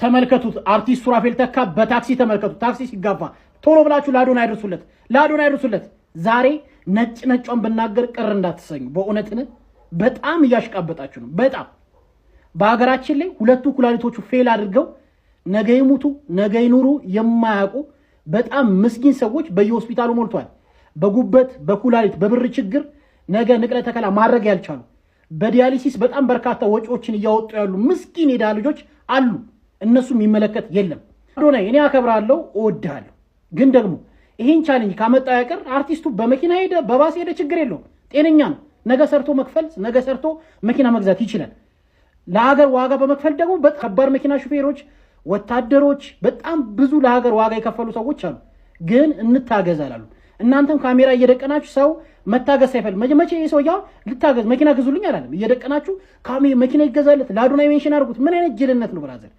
ተመልከቱት አርቲስት ሱራፌል ተካ በታክሲ ተመልከቱት ታክሲ ሲጋፋ ቶሎ ብላችሁ ላዶና አይደርሱለት ዛሬ ነጭን በናገር ቅር እንዳትሰኙ በእውነትን በጣም ያሽቃበጣችሁ ነው በጣም በአገራችን ላይ ሁለቱ ኩላሊቶቹ ፌል አድርገው ነገ ይሙቱ ነገ ይኑሩ የማያውቁ በጣም ምስኪን ሰዎች በየሆስፒታሉ ሞልቷል በጉበት በኩላሊት በብር ችግር ነገ ንቅለ ተከላ ማድረግ ያልቻሉ በዲያሊሲስ በጣም በርካታ ወጪዎችን ያወጡ ያሉ ምስኪን የዳ ልጆች አሉ እነሱ የሚመለከት የለም አዶናይ እኔ አከብራለሁ እወድሃለሁ ግን ደግሞ ይሄን ቻሌንጅ ካመጣ ያቀር አርቲስቱ በመኪና ሄደ በባስ ሄደ ችግር የለውም ጤነኛ ነው ነገ ሰርቶ መክፈል ነገ ሰርቶ መኪና መግዛት ይችላል ለሀገር ዋጋ በመክፈል ደግሞ በከባድ መኪና ሹፌሮች ወታደሮች በጣም ብዙ ለሀገር ዋጋ የከፈሉ ሰዎች አሉ ግን እንታገዛላሉ እናንተም ካሜራ እየደቀናችሁ ሰው መታገስ ሳይፈል መቼ ይሰውያ ልታገዝ መኪና ግዙልኝ አላለም እየደቀናችሁ ካሜራ መኪና ይገዛለት ለአዶናይ ሜንሽን አድርጉት ምን አይነት ጅልነት ነው ብራዘር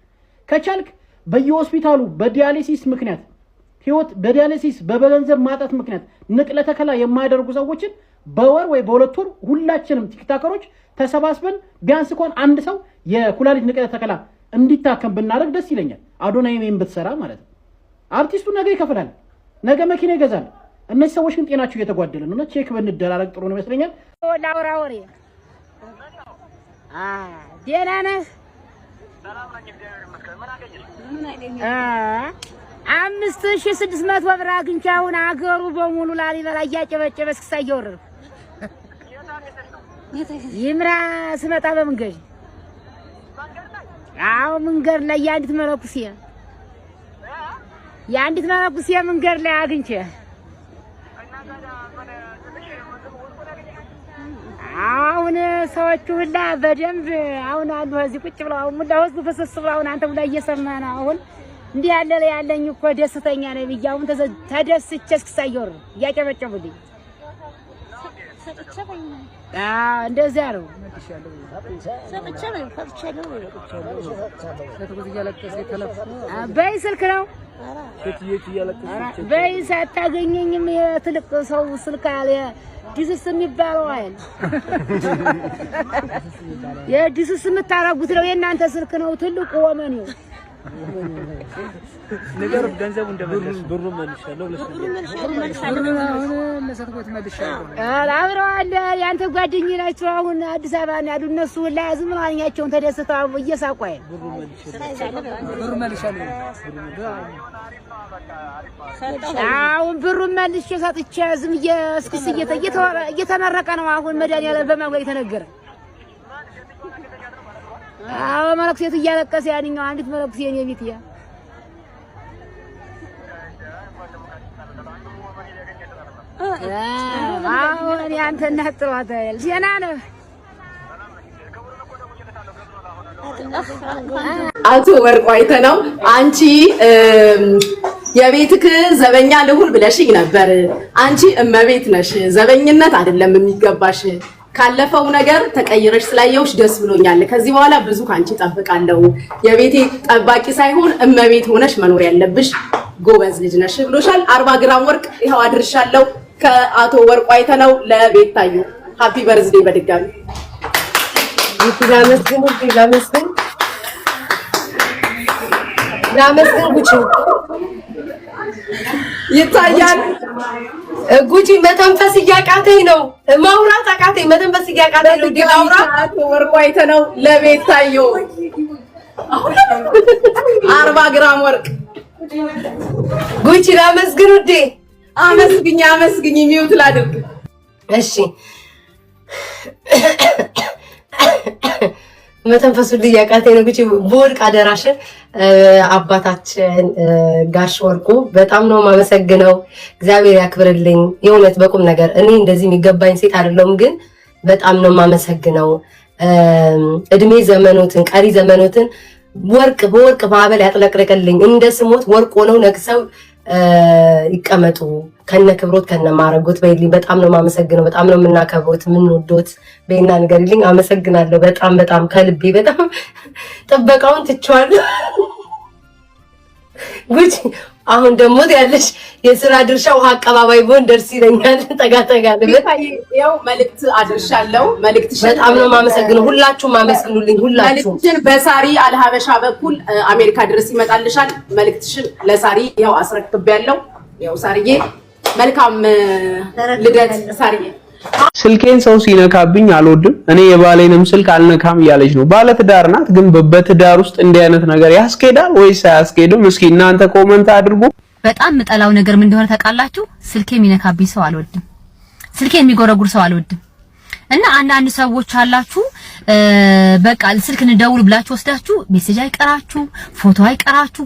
ከቻልክ በየሆስፒታሉ በዲያሊሲስ ምክንያት ህይወት በዲያሊሲስ በገንዘብ ማጣት ምክንያት ንቅለ ተከላ የማያደርጉ ሰዎችን በወር ወይ በሁለት ወር ሁላችንም ቲክታከሮች ተሰባስበን ቢያንስ እንኳን አንድ ሰው የኩላሊት ንቅለ ተከላ እንዲታከም ብናደርግ ደስ ይለኛል አዶናይ ሜን ብትሰራ ማለት ነው አርቲስቱ ነገ ይከፍላል ነገ መኪና ይገዛል እነዚህ ሰዎች ግን ጤናቸው እየተጓደለ ነውና ቼክ በንደራረግ ጥሩ ነው ይመስለኛል ወላውራውሪ ደህና ነህ ሰላም ነኝ እግዚአብሔር ይመስገን ምን አገኘሽ ምን አገኘሽ 5600 ብር አግኝቻውን አገሩ በሙሉ ላሊበላ እያጨበጨበ እስክሳ እየወረድኩ ይምራ ስመጣ በመንገድ አዎ መንገድ ላይ ያንዲት መለኩሴ መንገድ ላይ አግኝቼ አሁን ሰዎቹ ሁላ በደንብ አሁን አሉ እዚህ ቁጭ ብለው አሁን ሙላ ህዝቡ ፈሰስ ብለው አሁን አንተ ሙላ እየሰማህ ነው አሁን እንዲህ ያለ ላይ ያለኝ እኮ ደስተኛ ነኝ ብያው ተደስቼ እስክሳየው ያጨበጨቡልኝ እንደዚያ ነው በይ ስልክ ነው በይ ሳታገኘኝም የትልቅ ሰው ስልክ አለ ዲስስ የሚባለው አይደል የዲስስ የምታረጉት ነው የእናንተ ስልክ ነው ትልቁ ወመኔው ነገር ገንዘቡ እንደመለስ ብሩ መልሻለሁ አብረዋል ያንተ ጓደኞች ናቸው አሁን አዲስ አበባ ነው ያሉ እነሱ ለያዝም ማንኛቸውን ተደስተው እየሳቁ አይደል ብሩ መልሻለሁ አሁን ብሩን መልሼ ሰጥቼ ዝም እየስክስ እየተመረቀ ነው አሁን መድኃኒዓለም በማግባት የተነገረ አዎ መለክሴት እያለቀሰ ያንኛው አንዲት መለክሴ የኔ ቤትያ አዎ እኔ አንተ እናጥሯታል ዜና ነው አቶ ወርቁ አይተነው አንቺ የቤትክ ዘበኛ ልሁን ብለሽኝ ነበር አንቺ እመቤት ነሽ ዘበኝነት አይደለም የሚገባሽ ካለፈው ነገር ተቀይረሽ ስላየውሽ ደስ ብሎኛል ከዚህ በኋላ ብዙ ካንቺ ጠብቃለሁ የቤቴ ጠባቂ ሳይሆን እመቤት ሆነሽ መኖር ያለብሽ ጎበዝ ልጅ ነሽ ብሎሻል 40 ግራም ወርቅ ይሄው አድርሻለሁ ከአቶ ወርቁ አይተነው ለቤታዩ ሃፒ በርዝዴ በድጋሚ ላመስግን ጉቺ ይታያል ጉቺ መተንፈስ እያቃተኝ ነው ማውራት አቃተኝ መተንፈስ እያቃተኝ ነው ዲላውራ አቶ ወርቁ አይተነው ለቤታዩ 40 ግራም ወርቅ ጉቺ ላመስግን ውዴ አመስግኝ ሚውት ላድርግ እሺ መተንፈሱ እያቃተኝ ነው ጉቺ ቦርቅ አደራሽን አባታችን ጋሽ ወርቁ በጣም ነው ማመሰግነው እግዚአብሔር ያክብርልኝ የእውነት በቁም ነገር እኔ እንደዚህ የሚገባኝ ሴት አይደለም ግን በጣም ነው ማመሰግነው እድሜ ዘመኖትን ቀሪ ዘመኖትን ወርቅ በወርቅ ማዕበል ያጥለቅልቅልኝ እንደ ስሞት ወርቅ ሆነው ነግሰው ይቀመጡ ከነ ክብሮት ከነ ማረጎት በይልኝ በጣም ነው ማመሰግነው በጣም ነው የምናከብሮት ምንወዶት በእና ንገሪልኝ አመሰግናለሁ በጣም ከልቤ በጣም ጥበቃውን ትቻለሁ ጉቺ አሁን ደግሞ ያለሽ የሥራ ድርሻ ውሃ አቀባባይ ቦን ደርስ ይለኛል። ጠጋ ያው መልእክት አድርሻለሁ። መልእክትሽን በጣም ነው ማመሰግነው። ሁላችሁም አመስግኑልኝ። ሁላችሁም መልእክትሽን በሳሪ አልሀበሻ በኩል አሜሪካ ድረስ ይመጣልሻል። መልእክትሽን ለሳሪ ያው አስረክቤያለሁ። ያው ሳሪዬ መልካም ልደት ሳሪዬ። ስልኬን ሰው ሲነካብኝ አልወድም። እኔ የባሌንም ስልክ አልነካም እያለች ነው። ባለትዳር ናት፣ ግን በትዳር ውስጥ እንዲህ አይነት ነገር ያስኬዳል ወይስ አያስኬድም? እስኪ እናንተ ኮመንት አድርጉ። በጣም የምጠላው ነገር ምን እንደሆነ ታውቃላችሁ? ስልኬ የሚነካብኝ ሰው አልወድም። ስልኬ የሚጎረጉር ሰው አልወድም። እና አንዳንድ ሰዎች አላችሁ በቃ ስልክ እንደውል ብላችሁ ወስዳችሁ ሜሴጅ አይቀራችሁ፣ ፎቶ አይቀራችሁ፣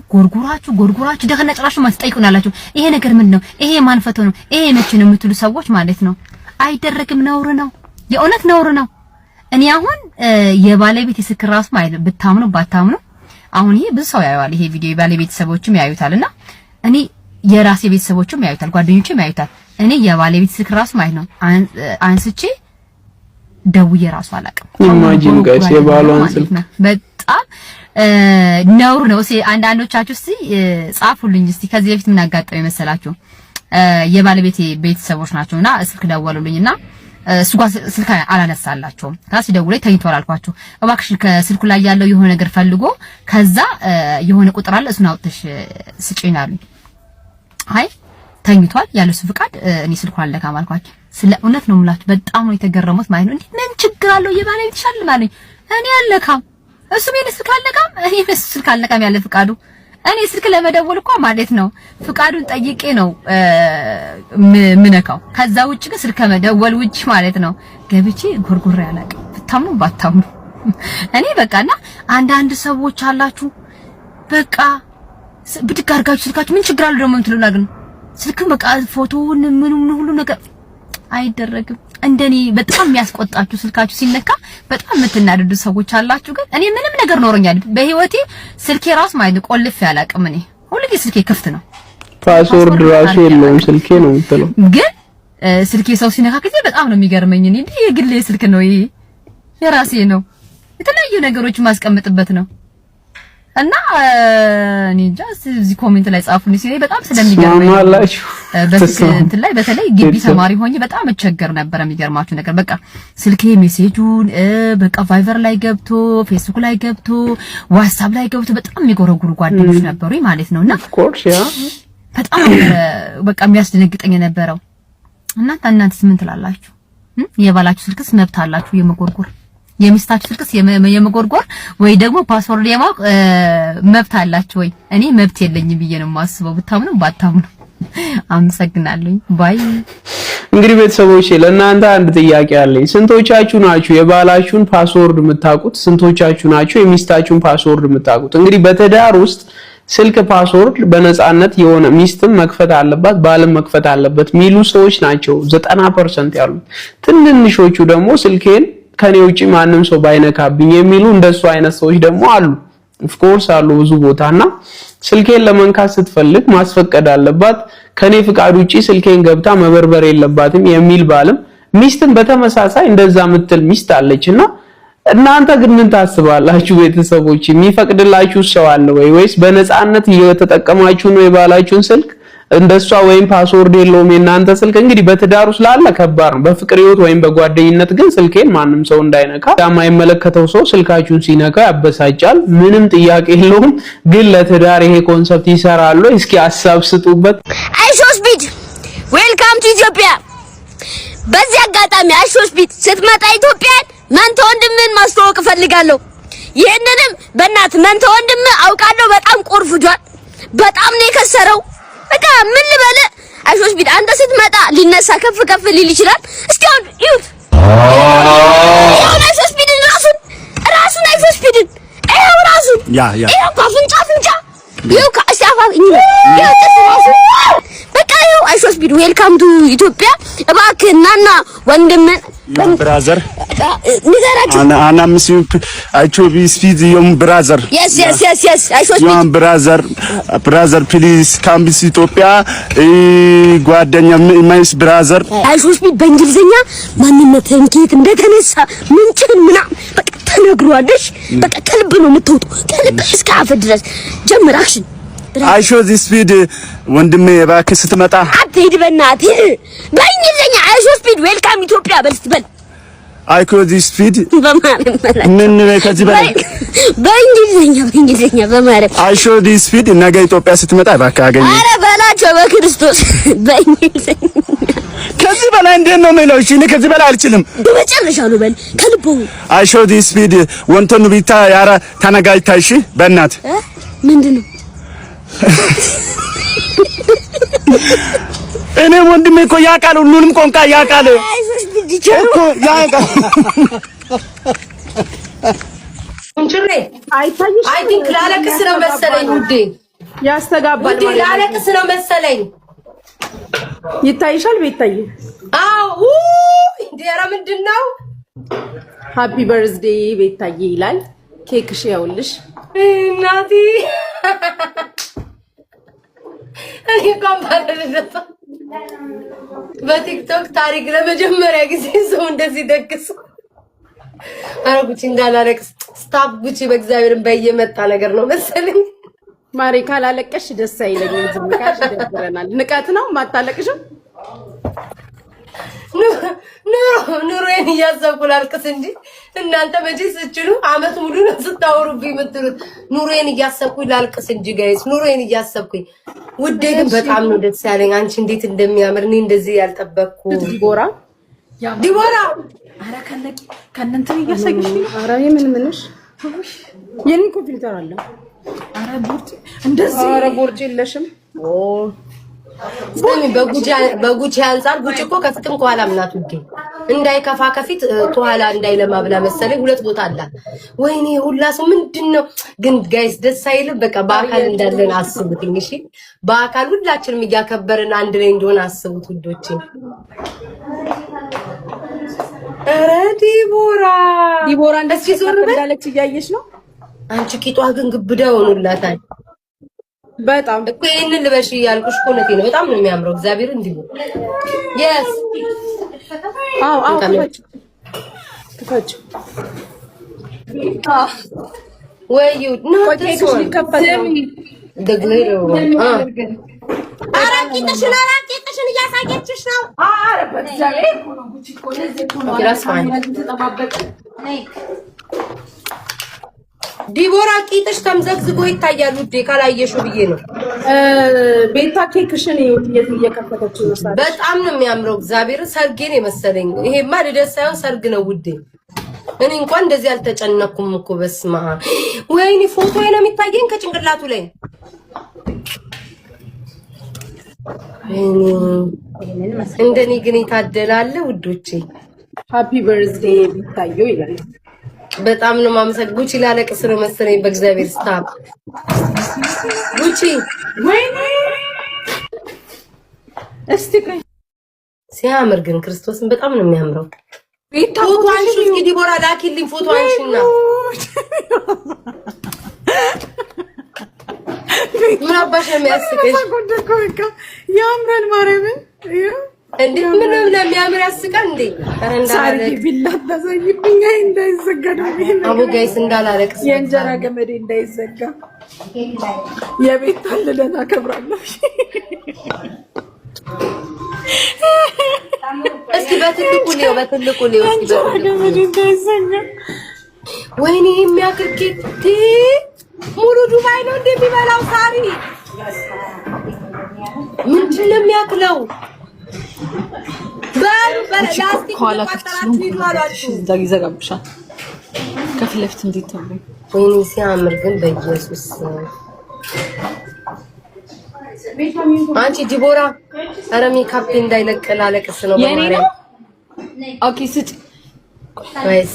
ጎርጉራችሁ ደህና ጭራሽ ማስጠይቁናላችሁ። ይሄ ነገር ምን ነው? ይሄ ማን ፎቶ ነው? ይሄ መቼ ነው የምትሉ ሰዎች ማለት ነው። አይደረግም፣ ነውር ነው። የእውነት ነውር ነው። እኔ አሁን የባለቤት ስልክ ራሱ ማለት ብታምኑ ባታምኑ አሁን ይሄ ብዙ ሰው ያዩዋል። ይሄ ቪዲዮ የባለቤት ሰዎችም ያዩታልና እኔ የራሴ ቤተሰቦችም ያዩታል፣ ጓደኞችም ያዩታል። እኔ የባለቤት ስልክ ራሱ ማለት ነው አንስቼ ደውዬ ራሱ አላውቅም። ኢማጂን ጋይስ የባሏን ስልክ በጣም ነውር ነው። አንዳንዶቻችሁ እስቲ ጻፉልኝ እስቲ ከዚህ በፊት ምን አጋጠመኝ መሰላችሁ? የባለቤቴ ቤተሰቦች ናቸውና ስልክ ደወሉልኝና እሱ ጋር ስልክ አላነሳላቸውም። ታስ ደውለኝ ተኝቷል አልኳቸው። እባክሽ ከስልኩ ላይ ያለው የሆነ ነገር ፈልጎ ከዛ የሆነ ቁጥር አለ እሱን አውጥተሽ ስጪኝ አሉኝ። አይ ተኝቷል ያለው እሱ ፍቃድ እኔ ስልኩን አልነካም አልኳቸው። ስለ እውነት ነው የምላችሁ በጣም ነው የተገረሙት ማለት ነው። እንዴ ምን ችግር አለው የባለቤት ይሻል ማለት እኔ አልነካም እሱ ምን ስልክ አልነካም እኔ ስልክ አልነካም ያለ ፍቃዱ እኔ ስልክ ለመደወል እኮ ማለት ነው ፍቃዱን ጠይቄ ነው ምነካው። ከዛ ውጭ ግን ስልክ ከመደወል ውጭ ማለት ነው ገብቼ ጎርጎሬ አላውቅም። ብታምኑ ባታምኑ እኔ በቃና አንዳንድ ሰዎች አላችሁ በቃ ብድግ አድርጋችሁ ስልካችሁ ምን ችግር አለው ደግሞ እንትሉና ግን ስልክ በቃ ፎቶውን ምን ሁሉ ነገር አይደረግም። እንደኔ በጣም የሚያስቆጣችሁ ስልካችሁ ሲነካ በጣም የምትናደዱ ሰዎች አላችሁ። ግን እኔ ምንም ነገር ኖርኛል በህይወቴ ስልኬ ራስ ማለት ቆልፍ ያላቅም። እኔ ሁልጊዜ ስልኬ ክፍት ነው፣ ፓስወርድ ራሱ የለውም ስልኬ ነው የምትለው። ግን ስልኬ ሰው ሲነካ ጊዜ በጣም ነው የሚገርመኝ። እኔ እንዴ የግሌ ስልክ ነው ይሄ የራሴ ነው፣ የተለያዩ ነገሮች ማስቀምጥበት ነው። እና እኔ ጃስ እዚህ ኮሜንት ላይ ጻፉልኝ ሲለኝ በጣም ስለሚገርመኝ በስልክ ላይ በተለይ ግቢ ተማሪ ሆኜ በጣም እቸገር ነበር። የሚገርማችሁ ነገር በቃ ስልኬ ሜሴጁን በቃ ቫይበር ላይ ገብቶ ፌስቡክ ላይ ገብቶ ዋትስአፕ ላይ ገብቶ በጣም የሚጎረጉሩ ጓደኞች ነበሩኝ ማለት ነውና ኦፍ ኮርስ ያ በጣም በቃ የሚያስደነግጠኝ የነበረው። እናንተስ ምን ትላላችሁ? የባላችሁ ስልክስ መብት አላችሁ የመጎርጎር? የሚስታችሁ ስልክስ የመጎርጎር ወይ ደግሞ ፓስወርድ የማውቅ መብት አላችሁ ወይ? እኔ መብት የለኝም ብዬ ነው የማስበው። ብታምኑ ባታምኑ። አመሰግናለሁ። ባይ። እንግዲህ ቤተሰቦቼ ለእናንተ አንድ ጥያቄ አለኝ። ስንቶቻችሁ ናችሁ የባላችሁን ፓስወርድ የምታውቁት? ስንቶቻችሁ ናችሁ የሚስታችሁን ፓስወርድ የምታውቁት? እንግዲህ በትዳር ውስጥ ስልክ ፓስወርድ በነፃነት የሆነ ሚስትም መክፈት አለባት ባልም መክፈት አለበት ሚሉ ሰዎች ናቸው 90% ያሉት። ትንንሾቹ ደግሞ ስልኬን ከኔ ውጪ ማንም ሰው ባይነካብኝ የሚሉ እንደሱ አይነት ሰዎች ደግሞ አሉ። ኦፍ ኮርስ አሉ ብዙ ቦታና ስልኬን ለመንካት ስትፈልግ ማስፈቀድ አለባት፣ ከኔ ፍቃድ ውጪ ስልኬን ገብታ መበርበር የለባትም የሚል ባልም ሚስትም በተመሳሳይ እንደዛ ምትል ሚስት አለችና እናንተ ግን ምን ታስባላችሁ ቤተሰቦች? የሚፈቅድላችሁ ሰው አለ ወይ ወይስ በነፃነት እየተጠቀማችሁ ነው የባላችሁን ስልክ? እንደሷ ወይም ፓስወርድ የለውም የናንተ ስልክ። እንግዲህ በትዳር ውስጥ ላለ ከባድ ነው። በፍቅር ህይወት ወይም በጓደኝነት ግን ስልኬን ማንም ሰው እንዳይነካ፣ የማይመለከተው ሰው ስልካችሁን ሲነካ ያበሳጫል፣ ምንም ጥያቄ የለውም። ግን ለትዳር ይሄ ኮንሰፕት ይሰራል ወይ? እስኪ ሐሳብ ስጡበት። አይሾስፒድ ዌልካም ቱ ኢትዮጵያ። በዚህ አጋጣሚ አይሾስፒድ ስትመጣ ኢትዮጵያን መንተ ወንድምን ማስተዋወቅ ፈልጋለሁ። ይሄንንም በእናት መንተ ወንድም አውቃለሁ በጣም ቆርፍጇል፣ በጣም ነው የከሰረው። በቃ ምን ልበለ አይሾስፒድ አንተ ስትመጣ ሊነሳ ከፍ ከፍ ሊል ይችላል። እስኪ አሁን ይሁት አይሾስፒድ ራሱን አይሾስፒድን ይሄው ራሱን ይሄው ካፍንጫ ይሄው ካስያፋኝ ይሄው ተስራሱ በቃ ይሄው አይሾስፒድ ዌልካም ቱ ኢትዮጵያ። እባክህ ናና ወንድምን brother ana miss you actually speed your brother yes I should your brother please come to Ethiopia ጓደኛ my brother I should speed በእንግሊዘኛ ማንነትህን ከየት እንደተነሳ ምንጭህን ምናምን በቃ ተነግሯለሽ። በቃ ከልብ ነው የምትወጡ ከልብ እስከ አፍ ድረስ ጀምር አክሽን I show this speed ወንድሜ እባክህ ስትመጣ አትሂድ በእናትህ በእንግሊዝኛ I show speed ዌልካም ኢትዮጵያ በል ስትበል I show this speed ምን ከዚህ በላይ በእንግሊዝኛ በማለት I show this speed ነገ ኢትዮጵያ ስትመጣ እባክህ አገኘ ኧረ በላቸው በክርስቶስ በእንግሊዝኛ ከዚህ በላይ እንዴት ነው የምለው? እሺ እኔ ከዚህ በላይ አልችልም። በመጨረሻ ነው በል ከልቡ I show this speed ወንተኑ ቢታ ያራ ተነጋይታ እሺ በእናት ምንድነው እኔ ወንድሜ እኮ ያውቃል ሁሉንም ቋንቋ ያውቃል እኮ ያውቃል እንችሬ አይታይሽ አይ ቲንክ ላለቅስ ነው መሰለኝ ውዴ ያስተጋባል ውዴ ላለቅስ ነው መሰለኝ ይታይሻል ቤታይ አው እንዴ ኧረ ምንድነው ሃፒ በርዝዴይ ቤታይ ይላል ኬክሽ ያውልሽ እናቴ እኔ ኮምፓረልደታ በቲክቶክ ታሪክ ለመጀመሪያ ጊዜ ሰው እንደዚህ ደግስ ኧረ ጉቺ እንዳላለቅስ ስታፕ ጉቺ በእግዚአብሔርን በየመጣ ነገር ነው መሰለኝ ማሬ ካላለቀሽ ደስ አይለኝም ዝምካሽ ደብረናል ንቀት ነው ማታለቅሽም ኑሮዬን እያሰብኩ ላልቅስ እንጂ እናንተ መቼ ስችሉ አመት ሙሉ ነው ስታወሩብኝ የምትሉት ኑሮዬን እያሰብኩ ላልቅስ እንጂ ጋይስ ኑሮዬን እያሰብኩኝ ውዴ ግን በጣም ነው ደስ ያለኝ አንቺ እንዴት እንደሚያምር እኔ እንደዚህ ያልጠበቅኩ ዲቦራ አረ ከነንተ እያሳየሽ አረ ምንሽ የኔ ኮምፒውተር አለ አረ ቦርጭ እንደዚህ አረ ቦርጭ የለሽም ስለሚ በጉቺ አንፃር ጉቺ እኮ ከፍትም ከኋላም ናት ውዴ እንዳይከፋ ከፊት ከኋላ እንዳይለማ ብላ መሰለኝ ሁለት ቦታ አላት ወይኔ ሁላ ሰው ምንድነው ግን ጋይስ ደስ አይልም በቃ በአካል እንዳለን አስቡትኝ እሺ በአካል ሁላችንም እያከበርን አንድ ላይ እንደሆነ አስቡት ውዶቼ ኧረ ዲቦራ እንደዚህ ዞር እንዳለች እያየሽ ነው አንቺ ቂጧ ግን ግብዳ ሆኖላታል በጣም እኮ ይሄንን ልበሽ ያልኩሽ እኮ ነው በጣም ነው የሚያምረው እግዚአብሔር እንዲሁ yes አው ክፈች ወይ ነው ተሰው ደግለሩ አራቂተሽን እያሳየችሽ ነው አረ በእግዚአብሔር ነው ጉቺ እኮ ለዚህ እኮ ነው ተጠባበቀ ዲቦራ ቂጥሽ ተምዘግዝጎ ይታያል ውዴ ካላየሽው ብዬ ነው ቤታ ኬክሽን እየከፈተች ነው በጣም ነው የሚያምረው እግዚአብሔር ሰርጌን የመሰለኝ ይሄማ ልደት ሳይሆን ሰርግ ነው ውዴ እኔ እንኳን እንደዚህ አልተጨነኩም እኮ በስማ ወይኔ ፎቶ ነው የሚታየኝ ከጭንቅላቱ ላይ እንደኔ ግን ይታደላል ውዶቼ ሃፒ በርዝዴይ ቢታዩ ይላል በጣም ነው ማመሰግ ጉቺ ላለቅስ ነው መሰለኝ በእግዚአብሔር ስታፕ ጉቺ ወይኔ እስቲ ሲያምር ግን ክርስቶስን በጣም ነው የሚያምረው ፎቶ አንሺ እስኪ ዲቦራ ላኪልኝ ፎቶ አንሺና ምን አባሽ የሚያስቀሽ ያምራል ማርያምን እንዴ ምን ለሚያምር ያስቃል እንዴ ሳሪ ቢላት ተዘይብኛ እንዳይዘጋ ነው አቡ ጋይስ እንዳላለቅስ የእንጀራ ገመዴ እንዳይዘጋ የቤት ታለለና ከብራለሁ እስኪ በትልቁ ሊዮ የእንጀራ ገመዴ እንዳይዘጋ ወይኔ የሚያክል ኬክ ሙሉ ዱባይ ነው እንደሚበላው ሳሪ ምንድን ነው የሚያክለው በላስቲክ ተቆጣጣራት ይሏላችሁ ዛግ ይዘጋብሻል ከፊት ለፊት እንዴት ተብሎ ወይኔ ሲያምር ግን በኢየሱስ አንቺ ዲቦራ ኧረ ሜካፕ እንዳይለቅላለቅስ ነው በማርያም ኦኬ ስጭ ጋይስ